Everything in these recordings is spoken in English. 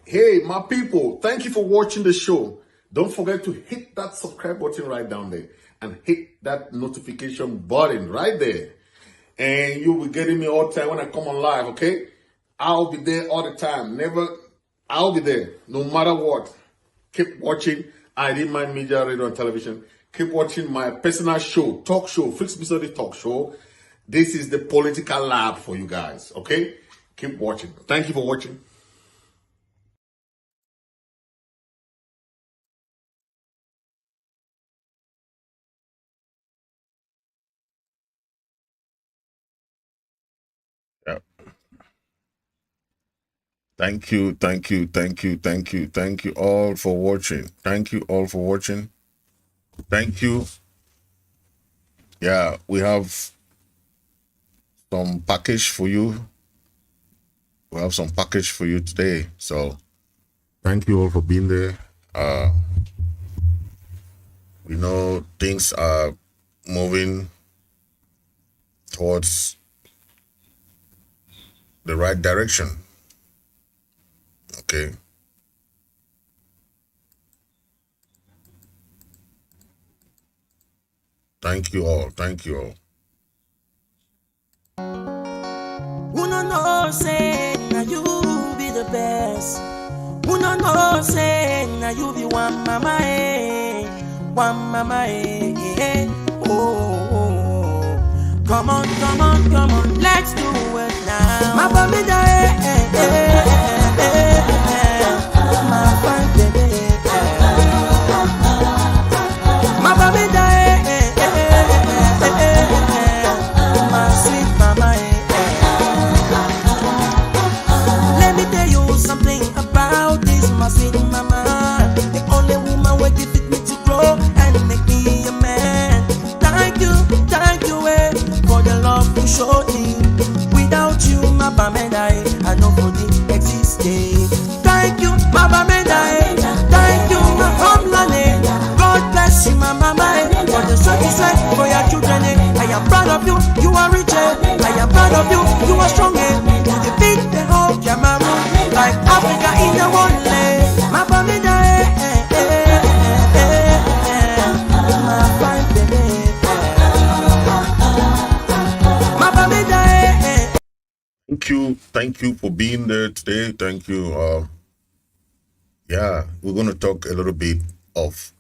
Hey, my people, thank you for watching the show. Don't forget to hit that subscribe button right down there and hit that notification button right there. And you'll be getting me all the time when I come on live, okay? I'll be there all the time. I'll be there no matter what. Keep watching I Remind Media Radio and Television. Keep watching my personal show, talk show, Fritz Misodi talk show. This is the political lab for you guys, okay? Keep watching. Thank you for watching. Yeah. Thank you all for watching. Thank you all for watching. Thank you. Yeah, we have some package for you. We have some package for you today. So thank you all for being there. We know things are moving towards the right direction. Okay. Thank you all. Thank you all. Uno no say now you be the best. Uno no say now you be one mama oh. Come on, let's do it now. My baby my fine baby. My baby my sweet mama. Let me tell you something about this, my sweet mama. The only woman who give it me to grow and make me a man. Thank you, for the love you showed me. Without you, my bamenda, I know for the existed. Thank you, my bamenda. Thank you, my homeland. God bless you, my mama. For the sweat you sweat for your children. I am proud of you, you are rich. I am proud of you, you are strong. You defeat the whole Cameroon, like Africa in the one leg. My bamenda, my fine baby. My bamenda. Thank you for being there today. Thank you. Yeah, we're going to talk a little bit of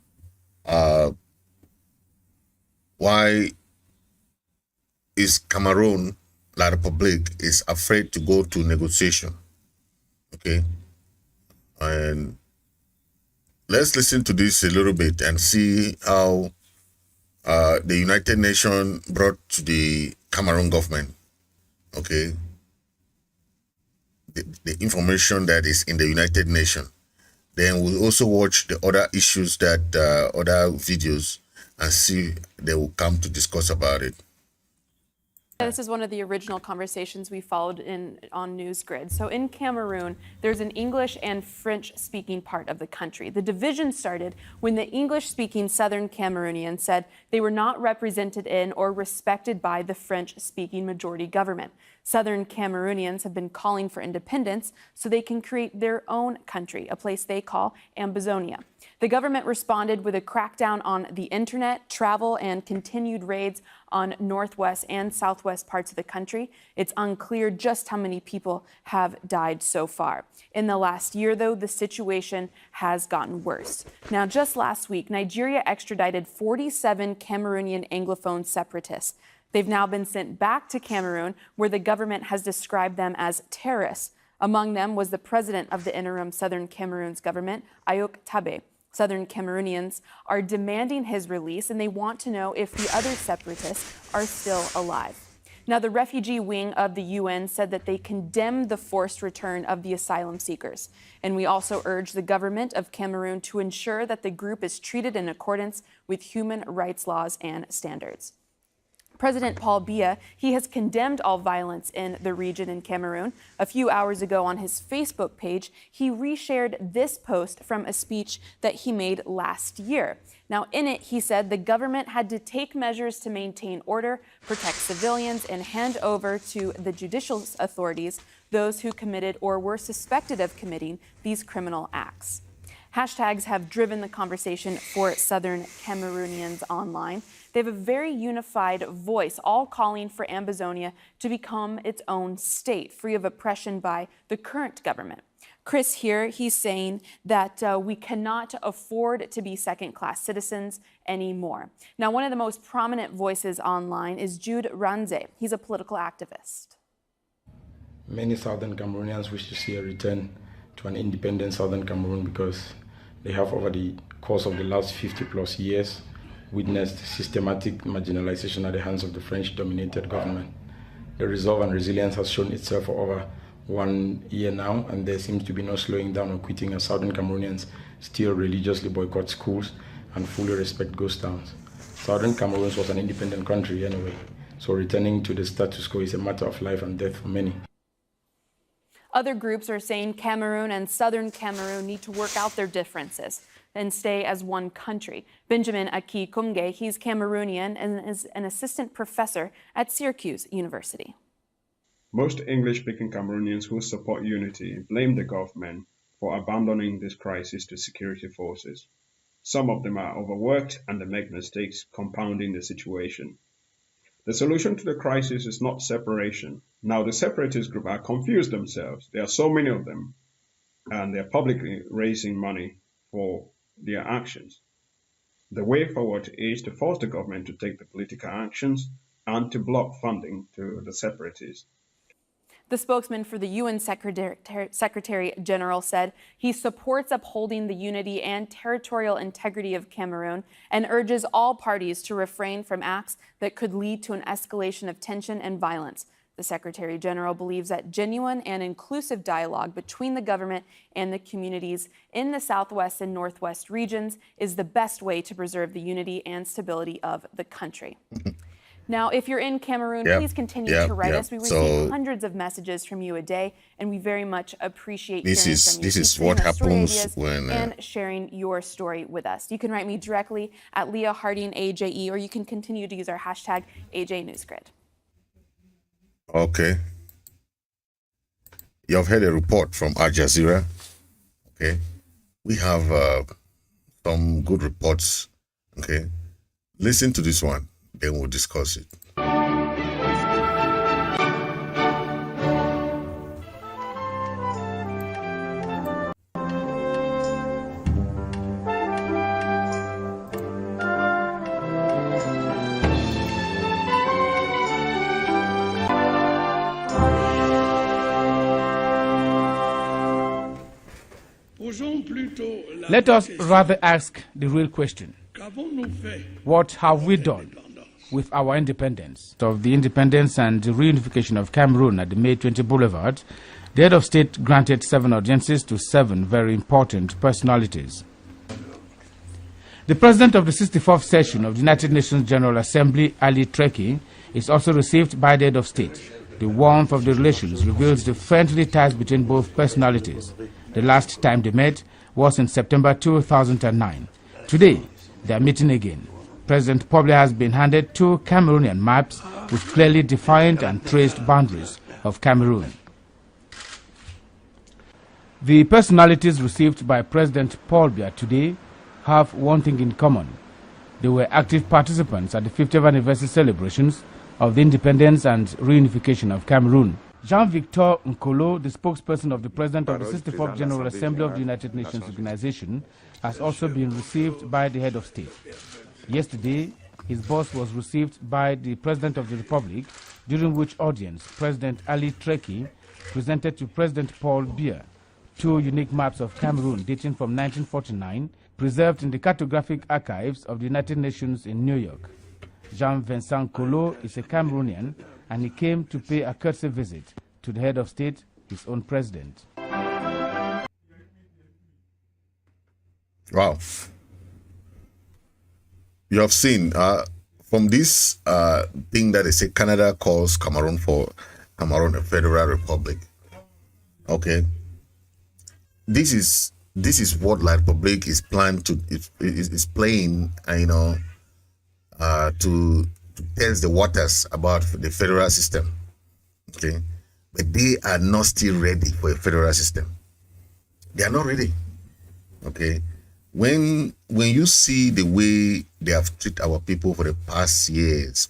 why is Cameroon, La Republic, is afraid to go to negotiation. Okay, and let's listen to this a little bit and see how the United Nations brought to the Cameroon government, okay, the information that is in the United Nations. Then we'll also watch the other issues that other videos and see they will come to discuss about it. This is one of the original conversations we followed on NewsGrid. So in Cameroon, there's an English and French-speaking part of the country. The division started when the English-speaking Southern Cameroonians said they were not represented in or respected by the French-speaking majority government. Southern Cameroonians have been calling for independence so they can create their own country, a place they call AMBA. The government responded with a crackdown on the internet, travel, and continued raids on northwest and southwest parts of the country. It's unclear just how many people have died so far. In the last year, though, the situation has gotten worse. Now, just last week, Nigeria extradited 47 Cameroonian Anglophone separatists. They've now been sent back to Cameroon, where the government has described them as terrorists. Among them was the president of the interim Southern Cameroon's government, Ayok Tabe. Southern Cameroonians are demanding his release, and they want to know if the other separatists are still alive. Now, the refugee wing of the UN said that they condemned the forced return of the asylum seekers. And we also urge the government of Cameroon to ensure that the group is treated in accordance with human rights laws and standards. President Paul Biya, he has condemned all violence in the region in Cameroon. A few hours ago on his Facebook page, he reshared this post from a speech that he made last year. Now, in it, he said the government had to take measures to maintain order, protect civilians, and hand over to the judicial authorities those who committed or were suspected of committing these criminal acts. Hashtags have driven the conversation for Southern Cameroonians online. They have a very unified voice, all calling for Ambazonia to become its own state, free of oppression by the current government. Chris here, he's saying that we cannot afford to be second-class citizens anymore. Now, one of the most prominent voices online is Jude Ranze. He's a political activist. Many Southern Cameroonians wish to see a return to an independent Southern Cameroon because they have, over the course of the last 50+ years, witnessed systematic marginalization at the hands of the French-dominated government. The resolve and resilience has shown itself for over 1 year now, and there seems to be no slowing down or quitting as Southern Cameroonians still religiously boycott schools and fully respect ghost towns. Southern Cameroon was an independent country anyway, so returning to the status quo is a matter of life and death for many. Other groups are saying Cameroon and Southern Cameroon need to work out their differences and stay as one country. Benjamin Aki Kumge, he's Cameroonian and is an assistant professor at Syracuse University. Most English-speaking Cameroonians who support unity blame the government for abandoning this crisis to security forces. Some of them are overworked and they make mistakes, compounding the situation. The solution to the crisis is not separation. Now, the separatist group are confused themselves. There are so many of them, and they're publicly raising money for their actions. The way forward is to force the government to take the political actions and to block funding to the separatists. The spokesman for the UN Secretary General said he supports upholding the unity and territorial integrity of Cameroon and urges all parties to refrain from acts that could lead to an escalation of tension and violence. The Secretary General believes that genuine and inclusive dialogue between the government and the communities in the Southwest and Northwest regions is the best way to preserve the unity and stability of the country. Now, if you're in Cameroon, please continue to write us. We receive hundreds of messages from you a day, and we very much appreciate hearing from you. This is what happens when and sharing your story with us. You can write me directly at Leah Harding AJE, or you can continue to use our hashtag AJNewsGrid. Okay. You've heard a report from Al Jazeera. Okay. We have some good reports. Okay. Listen to this one. Then we'll discuss it. Let us rather ask the real question. What have we done with our independence? Of the independence and the reunification of Cameroon at the May 20 Boulevard, the head of state granted 7 audiences to 7 very important personalities. The president of the 64th session of the United Nations General Assembly, Ali Treki, is also received by the head of state. The warmth of the relations reveals the friendly ties between both personalities. The last time they met was in September 2009. Today, they are meeting again. President Poble has been handed 2 Cameroonian maps with clearly defined and traced boundaries of Cameroon. The personalities received by President Paul Biya today have one thing in common. They were active participants at the 50th anniversary celebrations of the independence and reunification of Cameroon. Jean-Victor Nkolo, the spokesperson of the President of the 64th General Assembly of the United Nations Organization, has also been received by the head of state. Yesterday, his boss was received by the President of the Republic, during which audience President Ali Treki presented to President Paul Biya 2 unique maps of Cameroon dating from 1949, preserved in the cartographic archives of the United Nations in New York. Jean-Vincent Nkolo is a Cameroonian, and he came to pay a courtesy visit to the head of state, his own president. Wow. You have seen from this thing that they say Canada calls Cameroon a federal republic. Okay, this is what La Republique is planned to is playing, to test the waters about the federal system. Okay, but they are not still ready for a federal system. They are not ready. Okay, when you see the way they have treated our people for the past years,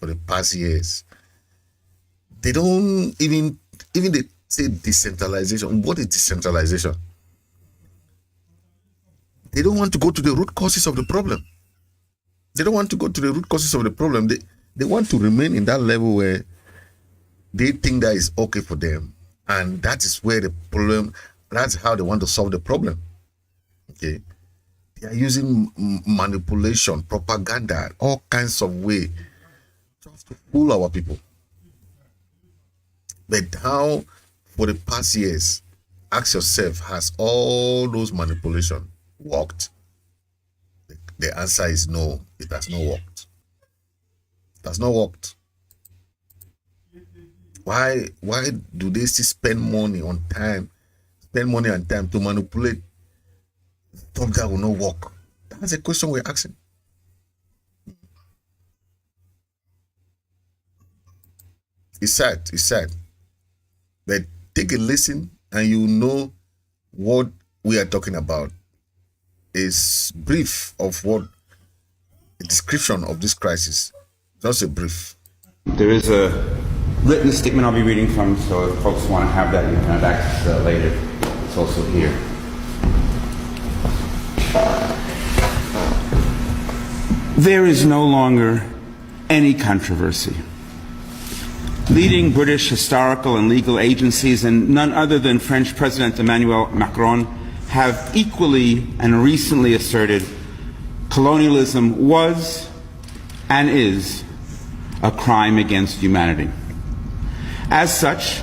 they don't even they say decentralization. What is decentralization? They don't want to go to the root causes of the problem. They don't want to go to the root causes of the problem. They want to remain in that level where they think that is okay for them, and that is where the problem. That's how they want to solve the problem. Okay, they are using manipulation, propaganda, all kinds of way just to fool our people. But how, for the past years, ask yourself, has all those manipulation worked? The answer is no, it has not worked. It has not worked. Why do they still spend money and time to manipulate stuff that will not work? That's a question we're asking. It's sad. But take a listen and you know what we are talking about. Is brief of what a description of this crisis. Just a brief. There is a written statement I'll be reading from, so if folks want to have that, you can have access to that later. It's also here. There is no longer any controversy. Leading British historical and legal agencies, and none other than French President Emmanuel Macron, have equally and recently asserted colonialism was and is a crime against humanity. As such,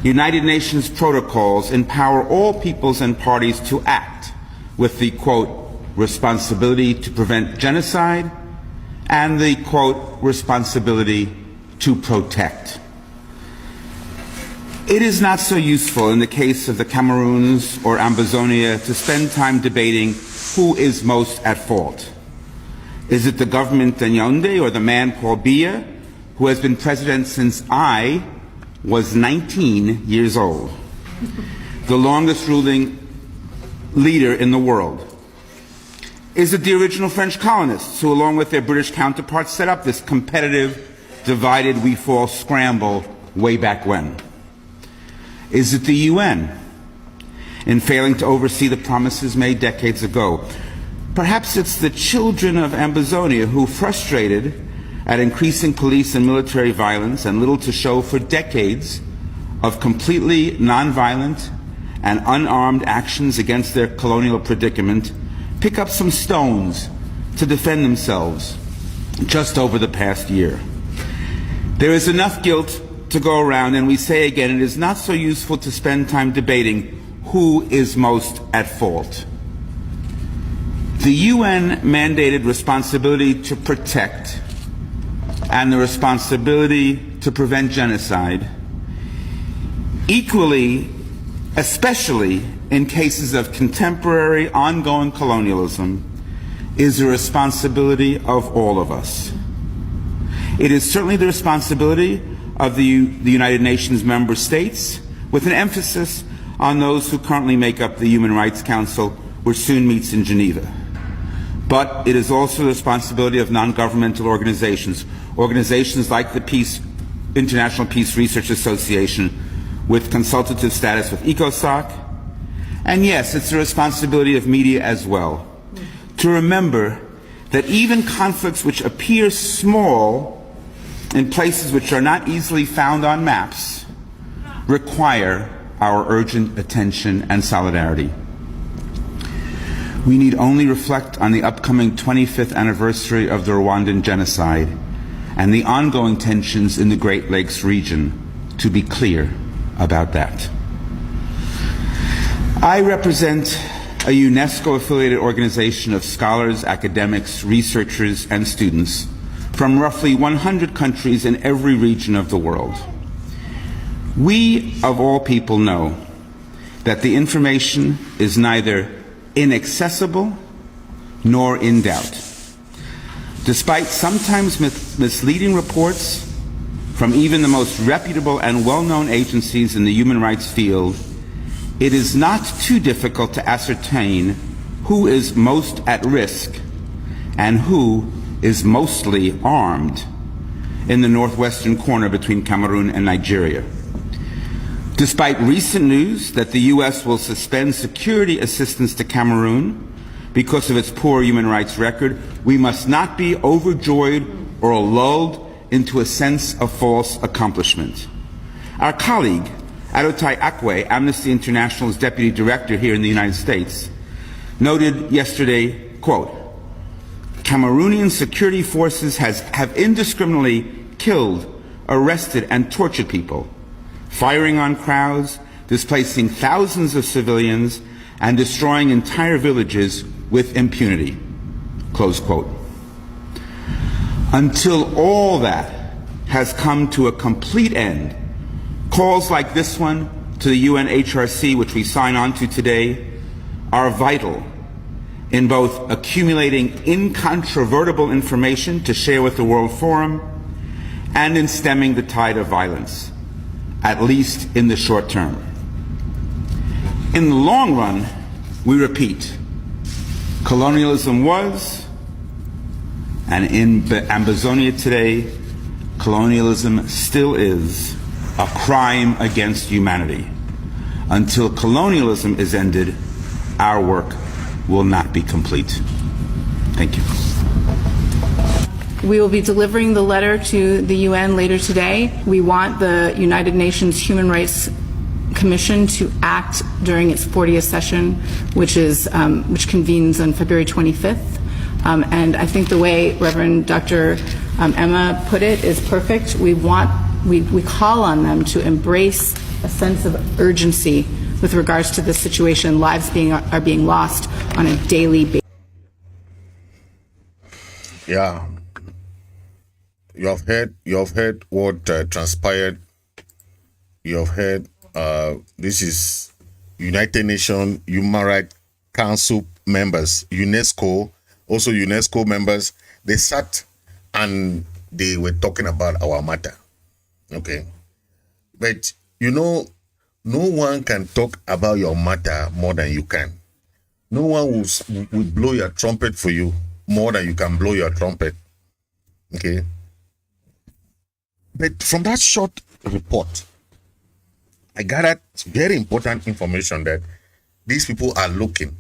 United Nations protocols empower all peoples and parties to act with the, quote, responsibility to prevent genocide and the, quote, responsibility to protect. It is not so useful in the case of the Cameroons or Ambazonia to spend time debating who is most at fault. Is it the government in Yaoundé or the man Paul Biya, who has been president since I was 19 years old, the longest ruling leader in the world? Is it the original French colonists who, along with their British counterparts, set up this competitive, divided we fall scramble way back when? Is it the UN in failing to oversee the promises made decades ago? Perhaps it's the children of Ambazonia who, frustrated at increasing police and military violence and little to show for decades of completely nonviolent and unarmed actions against their colonial predicament, pick up some stones to defend themselves just over the past year. There is enough guilt to go around, and we say again, it is not so useful to spend time debating who is most at fault. The UN mandated responsibility to protect and the responsibility to prevent genocide, equally, especially in cases of contemporary ongoing colonialism, is the responsibility of all of us. It is certainly the responsibility of the United Nations member states, with an emphasis on those who currently make up the Human Rights Council, which soon meets in Geneva. But it is also the responsibility of non-governmental organizations, organizations like the International Peace Research Association, with consultative status with ECOSOC. And yes, it's the responsibility of media as well, to remember that even conflicts which appear small in places which are not easily found on maps require our urgent attention and solidarity. We need only reflect on the upcoming 25th anniversary of the Rwandan genocide and the ongoing tensions in the Great Lakes region to be clear about that. I represent a UNESCO-affiliated organization of scholars, academics, researchers, and students from roughly 100 countries in every region of the world. We, of all people, know that the information is neither inaccessible nor in doubt. Despite sometimes misleading reports from even the most reputable and well-known agencies in the human rights field, it is not too difficult to ascertain who is most at risk and who is mostly armed in the northwestern corner between Cameroon and Nigeria. Despite recent news that the U.S. will suspend security assistance to Cameroon because of its poor human rights record, we must not be overjoyed or lulled into a sense of false accomplishment. Our colleague, Adotai Akwe, Amnesty International's deputy director here in the United States, noted yesterday, quote, Cameroonian security forces have indiscriminately killed, arrested, and tortured people, firing on crowds, displacing thousands of civilians, and destroying entire villages with impunity, close quote. Until all that has come to a complete end, calls like this one to the UNHRC, which we sign on to today, are vital in both accumulating incontrovertible information to share with the World Forum and in stemming the tide of violence, at least in the short term. In the long run, we repeat, colonialism was, and in Ambazonia today, colonialism still is, a crime against humanity. Until colonialism is ended, our work will not be complete. Thank you. We will be delivering the letter to the UN later today. We want the United Nations Human Rights Commission to act during its 40th session, which convenes on February 25th. And I think the way Reverend Dr. Emma put it is perfect. We call on them to embrace a sense of urgency with regards to this situation. Lives are being lost on a daily basis. Yeah, you have heard what transpired. You have heard this is United Nations Human Rights Council members, UNESCO, also UNESCO members. They sat and they were talking about our matter. Okay, but you know, no one can talk about your matter more than you can. No one will blow your trumpet for you more than you can blow your trumpet. Okay. But from that short report, I gathered very important information that these people are looking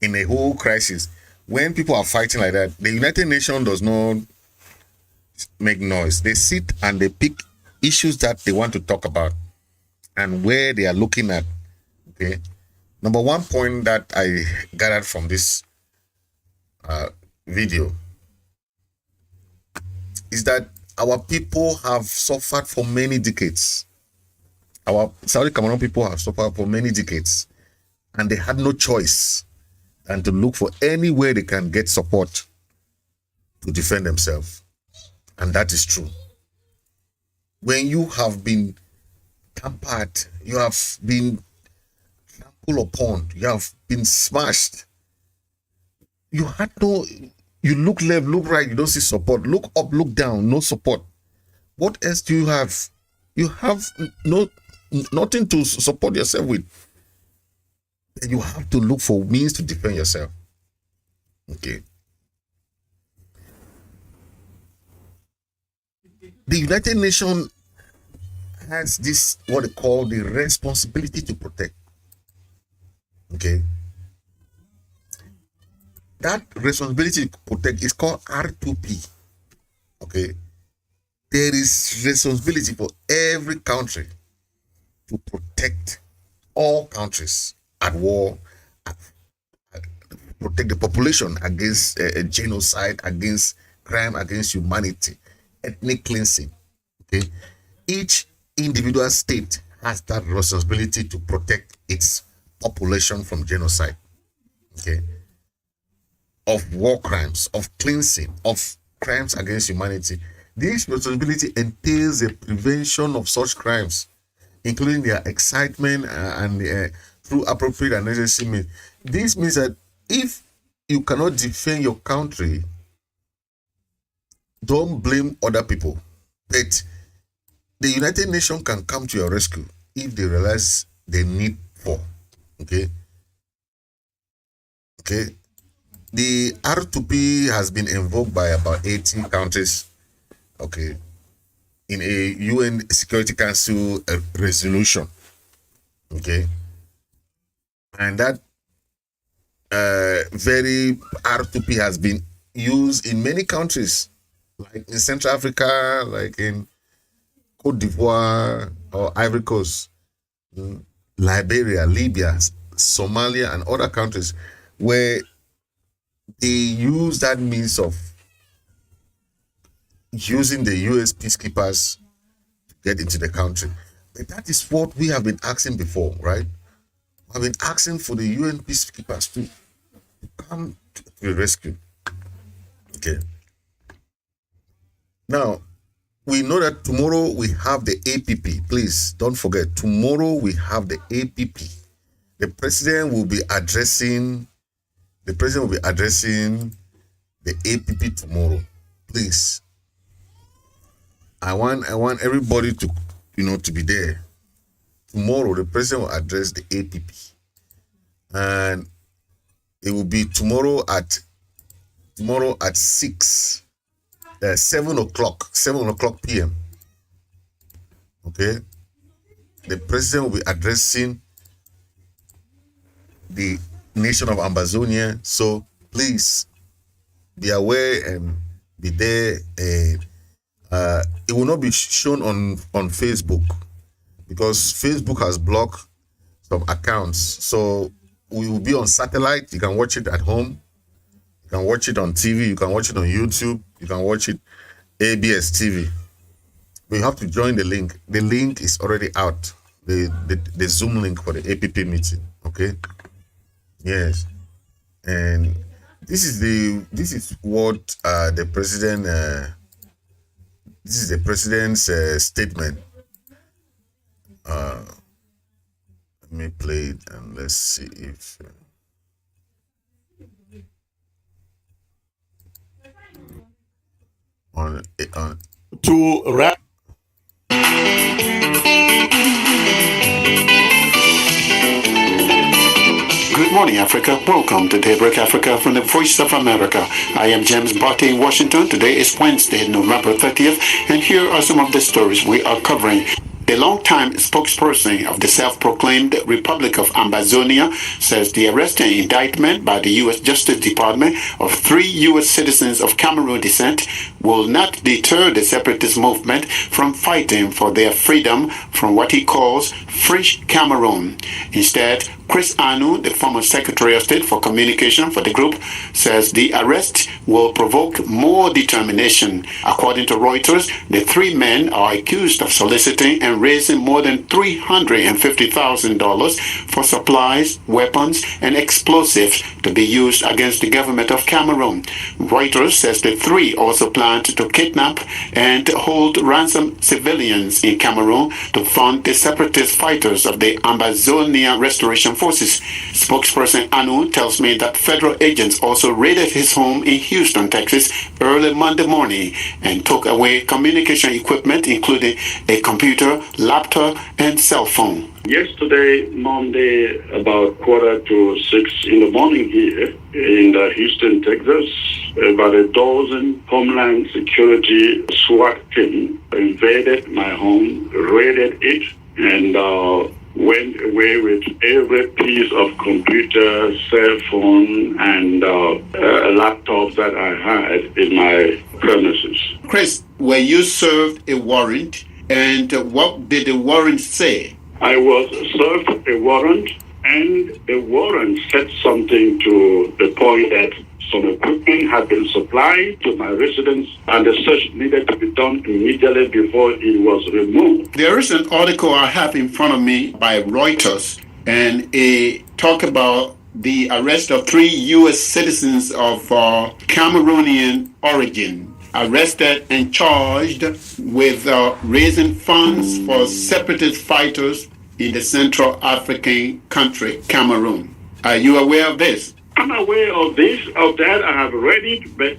in a whole crisis. When people are fighting like that, the United Nations does not make noise. They sit and they pick issues that they want to talk about and where they are looking at. Okay. Number one point that I gathered from this video is that our people have suffered for many decades. Our Saudi Cameroon people have suffered for many decades, and they had no choice than to look for any way they can get support to defend themselves. And that is true. When you have been tampered, you have been trampled upon, you have been smashed, you look left, look right, you don't see support. Look up, look down, no support. What else do you have? You have nothing to support yourself with. And you have to look for means to defend yourself. Okay. The United Nations has this, what they call the responsibility to protect. Okay. That responsibility to protect is called R2P. Okay. There is responsibility for every country to protect all countries at war, protect the population against genocide, against crime, against humanity, ethnic cleansing. Okay. Each individual state has that responsibility to protect its population from genocide. Okay. Of war crimes, of cleansing, of crimes against humanity. This responsibility entails the prevention of such crimes, including their excitement and through appropriate and necessary means. This means that if you cannot defend your country, don't blame other people. But the United Nations can come to your rescue if they realize the need for. Okay. The R2P has been invoked by about 18 countries. Okay. In a UN Security Council resolution. Okay. And that very R2P has been used in many countries, like in Central Africa, like in Cote d'Ivoire or Ivory Coast, Liberia, Libya, Somalia, and other countries where they use that means of using the US peacekeepers to get into the country. But that is what we have been asking before, right? I've been asking for the UN peacekeepers to come to the rescue. Okay. Now, we know that tomorrow we have the APP. Please don't forget, tomorrow we have the APP. The president will be addressing the APP tomorrow. Please. I want everybody to to be there. Tomorrow the president will address the APP. And it will be tomorrow at 7 o'clock p.m. Okay? The president will be addressing the nation of Ambazonia. So please be aware and be there. And it will not be shown on Facebook because Facebook has blocked some accounts. So we will be on satellite. You can watch it at home. You can watch it on TV. You can watch it on YouTube. You can watch it ABS TV. We have to join the link. The link is already out. The Zoom link for the APP meeting. Okay. Yes. And this is what the president. This is the president's statement. Let me play it and let's see if. To wrap. Good morning, Africa. Welcome to Daybreak Africa from the Voice of America. I am James Barty in Washington. Today is Wednesday, November 30th, and here are some of the stories we are covering. The longtime spokesperson of the self-proclaimed Republic of Ambazonia says the arrest and indictment by the U.S. Justice Department of 3 U.S. citizens of Cameroon descent will not deter the separatist movement from fighting for their freedom from what he calls French Cameroon. Instead, Chris Anu, the former Secretary of State for Communication for the group, says the arrest will provoke more determination. According to Reuters, the 3 men are accused of soliciting and raising more than $350,000 for supplies, weapons, and explosives to be used against the government of Cameroon. Reuters says the 3 also planned to kidnap and hold ransom civilians in Cameroon to fund the separatist fighters of the Ambazonia Restoration Forces. Spokesperson Anu tells me that federal agents also raided his home in Houston, Texas, early Monday morning and took away communication equipment, including a computer, laptop, and cell phone. Yesterday, Monday, about 5:45 in the morning here in Houston, Texas, about a dozen Homeland Security SWAT team invaded my home, raided it, and went away with every piece of computer, cell phone, and a laptop that I had in my premises. Chris, were you served a warrant? And what did the warrant say? I was served a warrant, and the warrant said something to the point that some equipment had been supplied to my residence, and the search needed to be done immediately before it was removed. There is an article I have in front of me by Reuters, and it talk about the arrest of 3 U.S. citizens of Cameroonian origin. arrested and charged with raising funds for separatist fighters in the Central African country, Cameroon. Are you aware of this? I'm aware of that. I have read it, but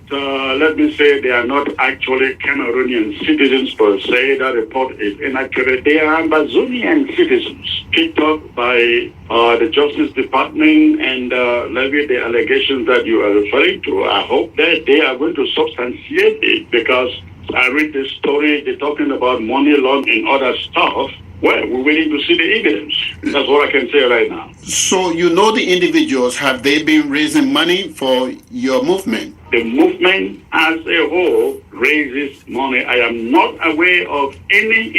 let me say they are not actually Cameroonian citizens per se. That report is inaccurate. They are Ambazonian citizens picked up by the Justice Department and levied the allegations that you are referring to. I hope that they are going to substantiate it, because I read the story, they're talking about money laundering and other stuff. Well, we're waiting to see the evidence. That's what I can say right now. So you know the individuals, have they been raising money for your movement? The movement as a whole raises money. I am not aware of any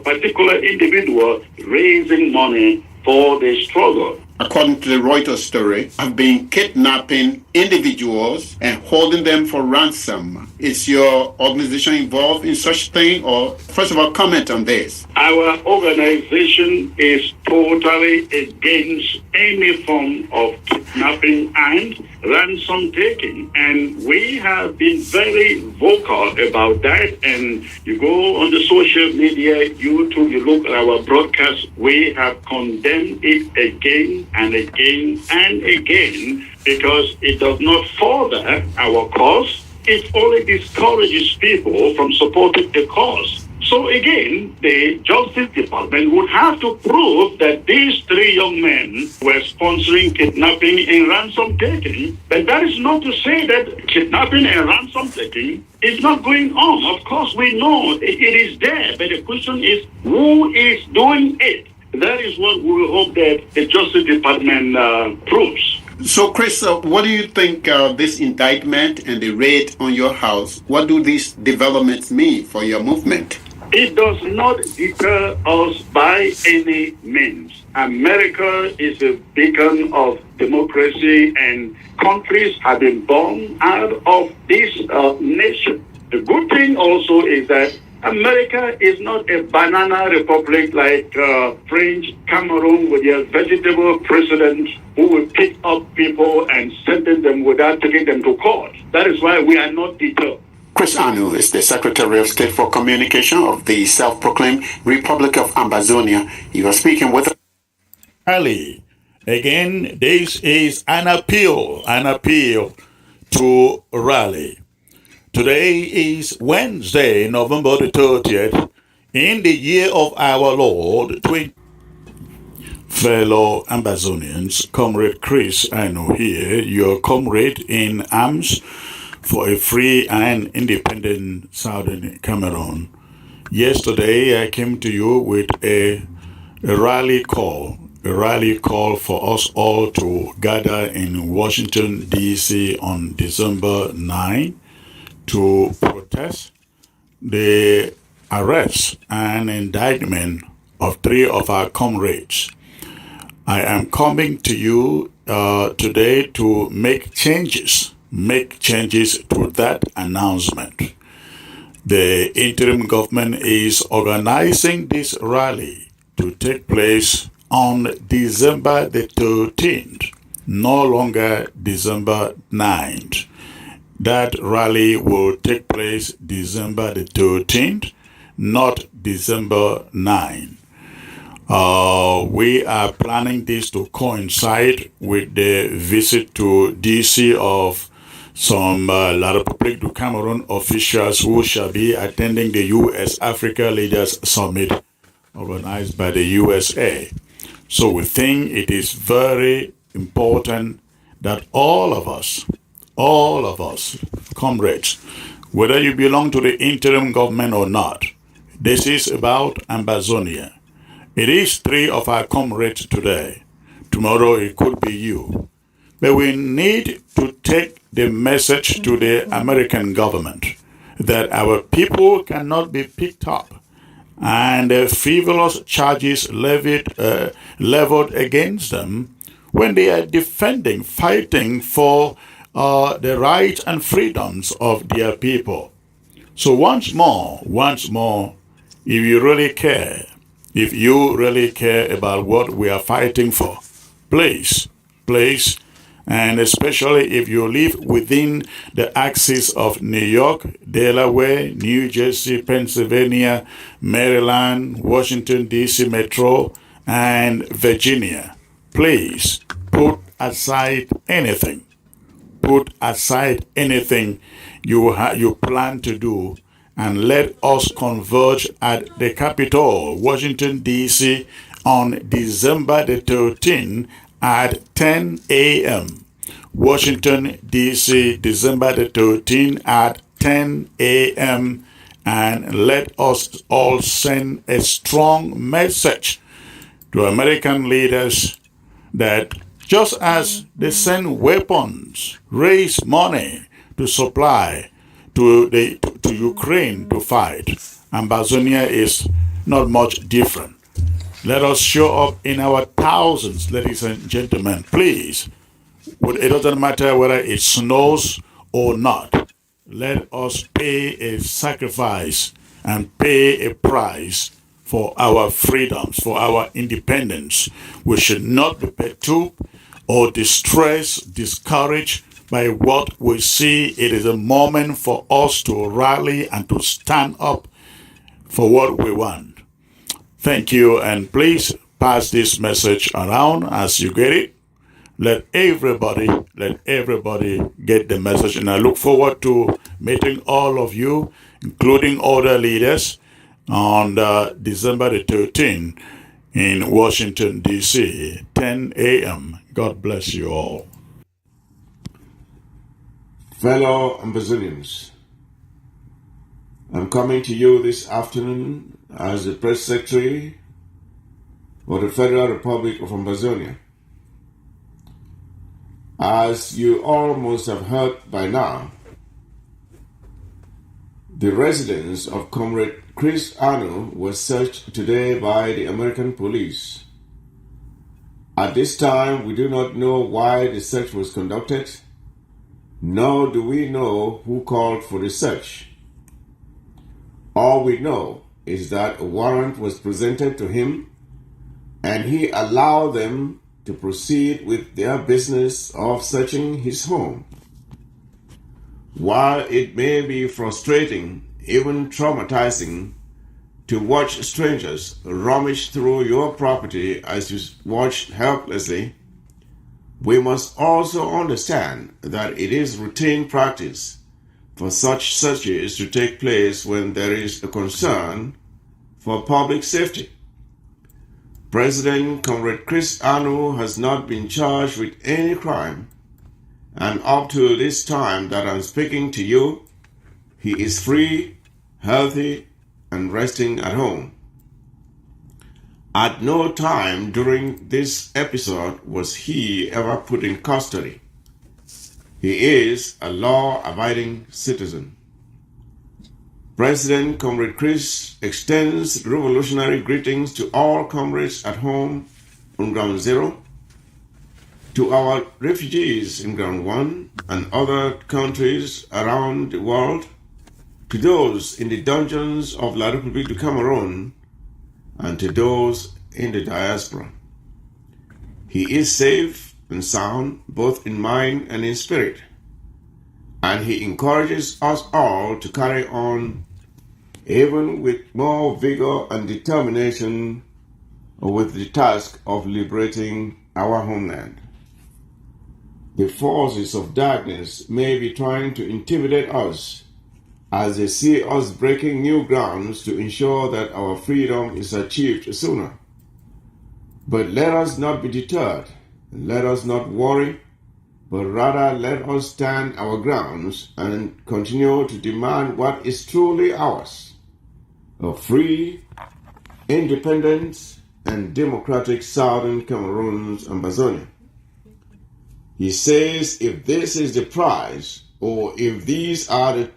particular individual raising money for the struggle. According to the Reuters story, have been kidnapping individuals and holding them for ransom. Is your organization involved in such thing? Or first of all, comment on this. Our organization is totally against any form of kidnapping and ransom taking, and we have been very vocal about that. And you go on the social media, YouTube, you look at our broadcast, we have condemned it again and again and again, because it does not further our cause. It only discourages people from supporting the cause. So again, the Justice Department would have to prove that these three young men were sponsoring kidnapping and ransom taking. But that is not to say that kidnapping and ransom taking is not going on. Of course, we know it is there, but the question is, who is doing it? That is what we hope that the Justice Department proves. So, Chris, what do you think this indictment and the raid on your house, what do these developments mean for your movement? It does not deter us by any means. America is a beacon of democracy, and countries have been born out of this nation. The good thing also is that America is not a banana republic like French Cameroon with their vegetable president who will pick up people and sentence them without taking them to court. That is why we are not deterred. Chris Anu is the Secretary of State for Communication of the self-proclaimed Republic of Ambazonia. You are speaking with Ali. Again, this is an appeal to rally. Today is Wednesday, November the 30th, in the year of our Lord 20. Fellow Ambazonians, Comrade Chris Anu here, your comrade in arms for a free and independent Southern Cameroon. Yesterday, I came to you with a rally call for us all to gather in Washington, D.C. on December 9 to protest the arrest and indictment of three of our comrades. I am coming to you today to make changes to that announcement. The interim government is organizing this rally to take place on December the 13th, no longer December 9th. That rally will take place December the 13th, not December 9th. We are planning this to coincide with the visit to DC of some La République du Cameroun officials who shall be attending the U.S.-Africa Leaders Summit organized by the USA. So we think it is very important that all of us, comrades, whether you belong to the interim government or not, this is about Ambazonia. It is three of our comrades today. Tomorrow it could be you. But we need to take the message to the American government that our people cannot be picked up and frivolous charges leveled against them when they are fighting for the rights and freedoms of their people. So once more, if you really care about what we are fighting for, please and especially if you live within the axis of New York, Delaware, New Jersey, Pennsylvania, Maryland, Washington, D.C. Metro, and Virginia. Please put aside anything. Put aside anything you plan to do, and let us converge at the Capitol, Washington, D.C., on December the 13th at 10 a.m. Washington, D.C., December the 13th at 10 a.m. And let us all send a strong message to American leaders that just as they send weapons, raise money to supply to Ukraine to fight, Ambazonia is not much different. Let us show up in our thousands, ladies and gentlemen, please. It doesn't matter whether it snows or not. Let us pay a sacrifice and pay a price for our freedoms, for our independence. We should not be perturbed or distressed, discouraged by what we see. It is a moment for us to rally and to stand up for what we want. Thank you, and please pass this message around as you get it. Let everybody get the message, and I look forward to meeting all of you, including other leaders, on December the 13th in Washington, D.C., 10 a.m. God bless you all. Fellow Ambazonians, I'm coming to you this afternoon as the Press Secretary for the Federal Republic of Ambazonia. As you all must have heard by now, the residence of Comrade Chris Anu was searched today by the American police. At this time, we do not know why the search was conducted, nor do we know who called for the search. All we know is that a warrant was presented to him, and he allowed them to proceed with their business of searching his home. While it may be frustrating, even traumatizing, to watch strangers rummage through your property as you watch helplessly, we must also understand that it is routine practice for such searches to take place when there is a concern for public safety. President Comrade Chris Anu has not been charged with any crime, and up to this time that I'm speaking to you, he is free, healthy, and resting at home. At no time during this episode was he ever put in custody. He is a law-abiding citizen. President Comrade Chris extends revolutionary greetings to all comrades at home on Ground Zero, to our refugees in Ground One and other countries around the world, to those in the dungeons of La République du Cameroon, and to those in the diaspora. He is safe and sound, both in mind and in spirit, and he encourages us all to carry on even with more vigor and determination with the task of liberating our homeland. The forces of darkness may be trying to intimidate us as they see us breaking new grounds to ensure that our freedom is achieved sooner. But let us not be deterred, let us not worry, but rather let us stand our grounds and continue to demand what is truly ours: a free, independent, and democratic Southern Cameroon's Ambazonia. He says if this is the price, or if these are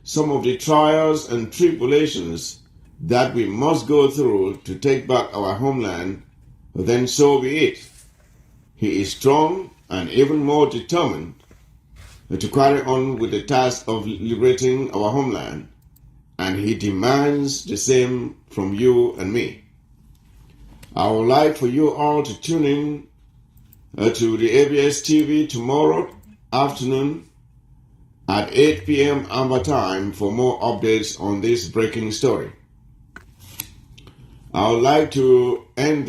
some of the trials and tribulations that we must go through to take back our homeland, then so be it. He is strong and even more determined to carry on with the task of liberating our homeland, and he demands the same from you and me. I would like for you all to tune in to the ABS TV tomorrow afternoon at 8 p.m. AMBA time for more updates on this breaking story. I would like to end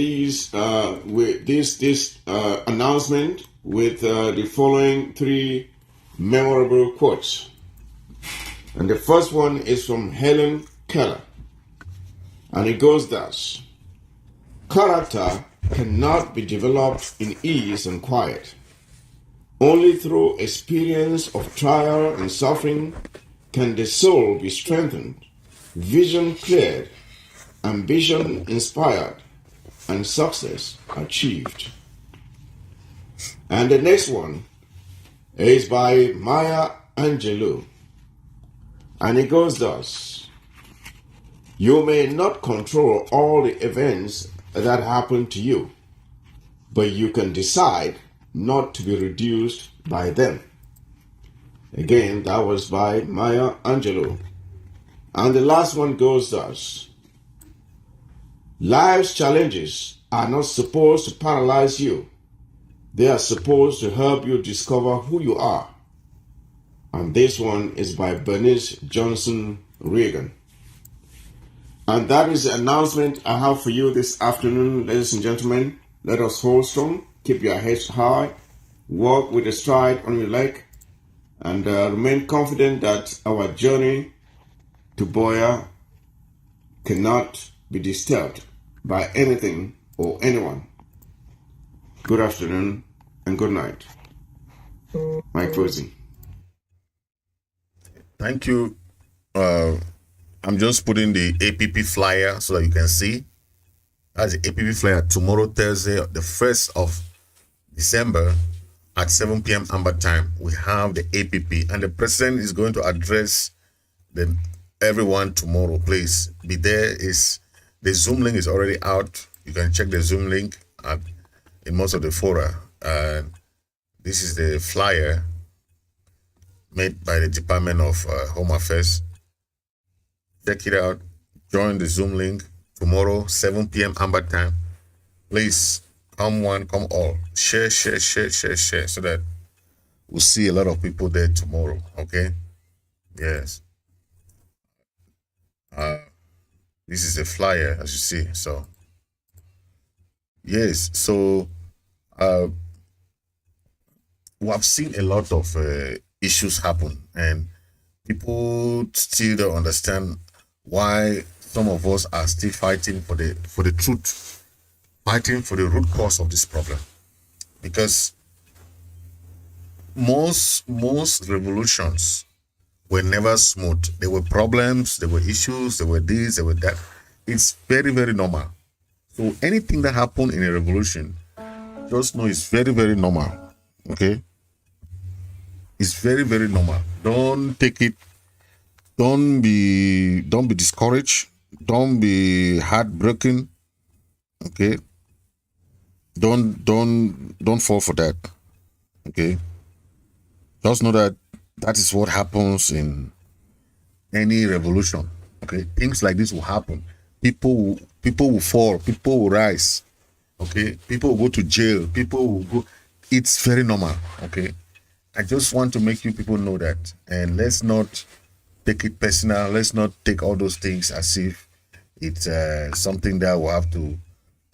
with this announcement with the following three memorable quotes. And the first one is from Helen Keller. And it goes thus: character cannot be developed in ease and quiet. Only through experience of trial and suffering can the soul be strengthened, vision cleared, ambition inspired, and success achieved. And the next one is by Maya Angelou. And it goes thus: you may not control all the events that happen to you, but you can decide not to be reduced by them. Again, that was by Maya Angelou. And the last one goes thus: life's challenges are not supposed to paralyze you. They are supposed to help you discover who you are. And this one is by Bernice Johnson Reagan. And that is the announcement I have for you this afternoon, ladies and gentlemen. Let us hold strong, keep your heads high, walk with a stride on your leg, and remain confident that our journey to Boya cannot be disturbed by anything or anyone. Good afternoon and good night. Mike Posey. Thank you. I'm just putting the APP flyer so that you can see. That's the APP flyer tomorrow, Thursday, the 1st of December at 7 p.m. AMBA time. We have the APP, and the president is going to address everyone tomorrow. Please be there. The Zoom link is already out. You can check the Zoom link in most of the fora. This is the flyer made by the Department of Home Affairs. Check it out. Join the Zoom link tomorrow, 7 p.m. AMBA time. Please, come one, come all. Share, so that we'll see a lot of people there tomorrow, okay? Yes. This is a flyer, as you see. So, yes. So, we have seen a lot of issues happen, and people still don't understand why some of us are still fighting for the truth, fighting for the root cause of this problem. Because most revolutions were never smooth. There were problems, there were issues, there were this, there were that. It's very, very normal. So anything that happened in a revolution, just know it's very, very normal. Okay? It's very, very normal. Don't take it. Don't be discouraged. Don't be heartbroken. Okay? Don't fall for that. Okay? Just know that is what happens in any revolution. Okay? Things like this will happen. People will fall. People will rise. Okay? People will go to jail. People will go. It's very normal. Okay? I just want to make you people know that. And let's not take it personal. Let's not take all those things as if it's something that we'll have to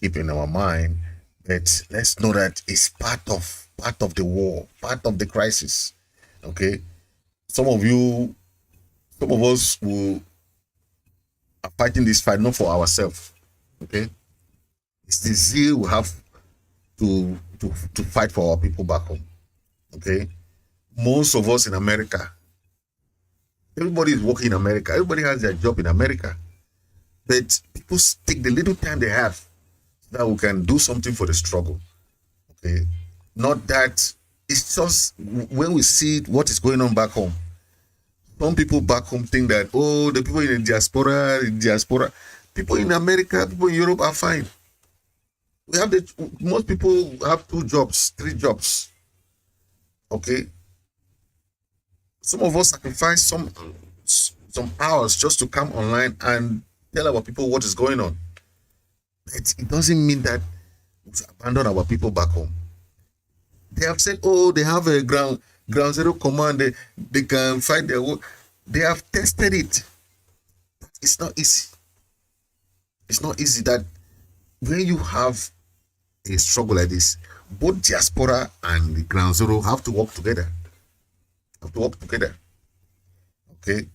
keep in our mind. But let's know that it's part of the war, part of the crisis. Okay? Some of us who are fighting this fight not for ourselves. Okay? It's the zeal we have to fight for our people back home. Okay? Most of us in America, everybody is working in America. Everybody has their job in America. But people take the little time they have so that we can do something for the struggle. Okay? Not that, it's just when we see what is going on back home. Some people back home think that, oh, the people in the diaspora, people in America, people in Europe are fine. Most people have 2 jobs, 3 jobs. Okay? Some of us sacrifice some hours just to come online and tell our people what is going on. It doesn't mean that we should abandon our people back home. They have said, oh, they have a ground zero command. They can fight their war. They have tested it. It's not easy. It's not easy that when you have a struggle like this, both diaspora and the ground zero have to work together. Okay.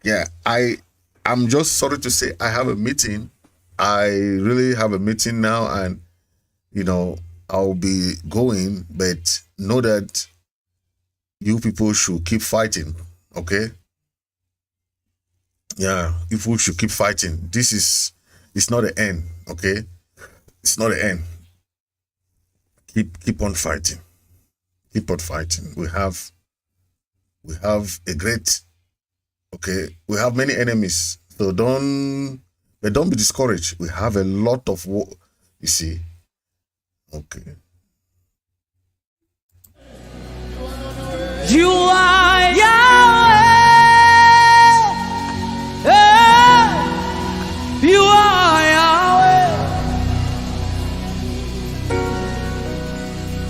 Yeah, I'm just sorry to say I have a meeting. I really have a meeting now, and I'll be going, but know that you people should keep fighting, okay? Yeah, you people should keep fighting. It's not the end, okay? It's not the end. Keep on fighting. Keep on fighting. We have a great, okay? We have many enemies, so don't be discouraged. We have a lot of war, you see. Okay. You are Yahweh. You are Yahweh.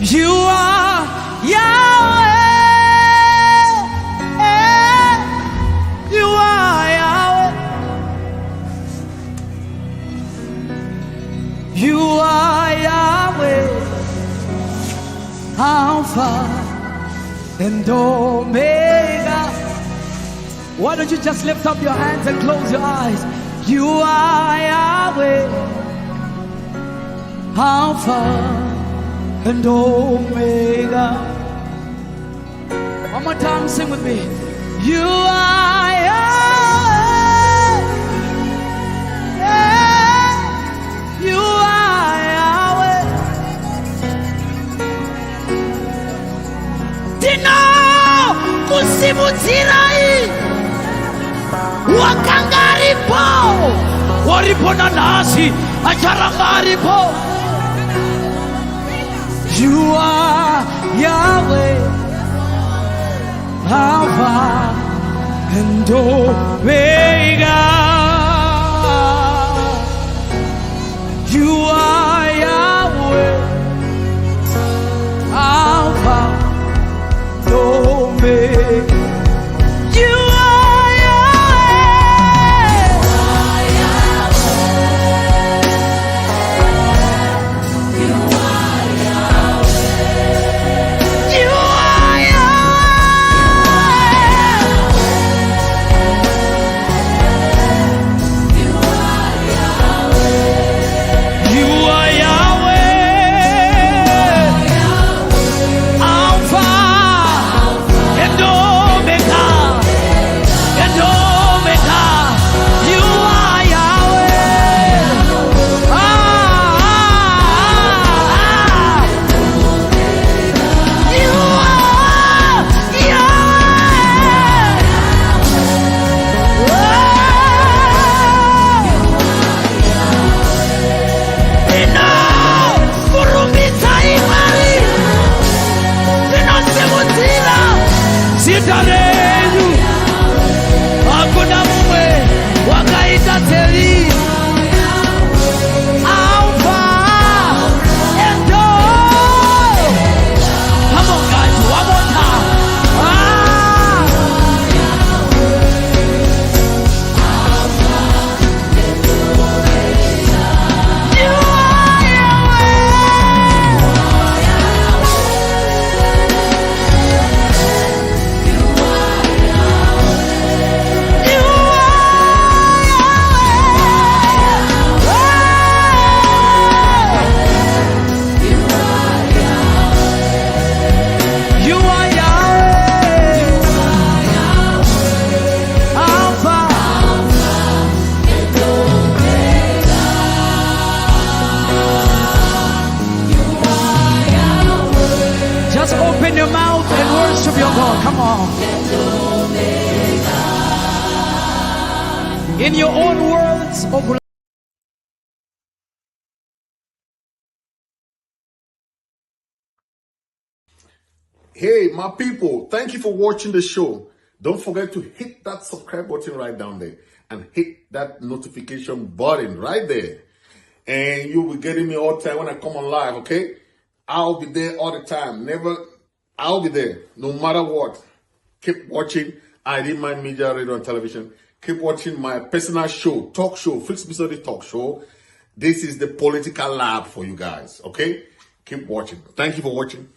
You are Yahweh. You are Yahweh. You are Yahweh. Alpha and Omega. Why don't you just lift up your hands and close your eyes? You are Yahweh, Alpha and Omega. One more time, sing with me. You are Yahweh. You are Yahweh. Dino kusimuzirai wakangaripo waripo na nasi acharangaripo. You are Yahweh, Alpha and Omega. You are Yahweh, Alpha and Omega. You are Yahweh. You are Yahweh. You are Yahweh. You are Yahweh. Alpha and Omega. And Omega. You are Yahweh. You are Yahweh. Ino kurumita imari. Ino semutila. Sitarenu. Hakuna mwe wakaita teli. Alpha and Omega. Come on, guys, one more time. You are Yahweh. You You are Yahweh, Alpha and Omega. You are Yahweh. Just open your mouth and worship your God. Come on. In your own words, open. Hey, my people, thank you for watching the show. Don't forget to hit that subscribe button right down there and hit that notification button right there. And you'll be getting me all the time when I come on live, okay? I'll be there all the time. I'll be there no matter what. Keep watching IMMTV Media, Radio and Television. Keep watching my personal show, talk show, Fritz Misodi talk show. This is the political lab for you guys, okay? Keep watching. Thank you for watching.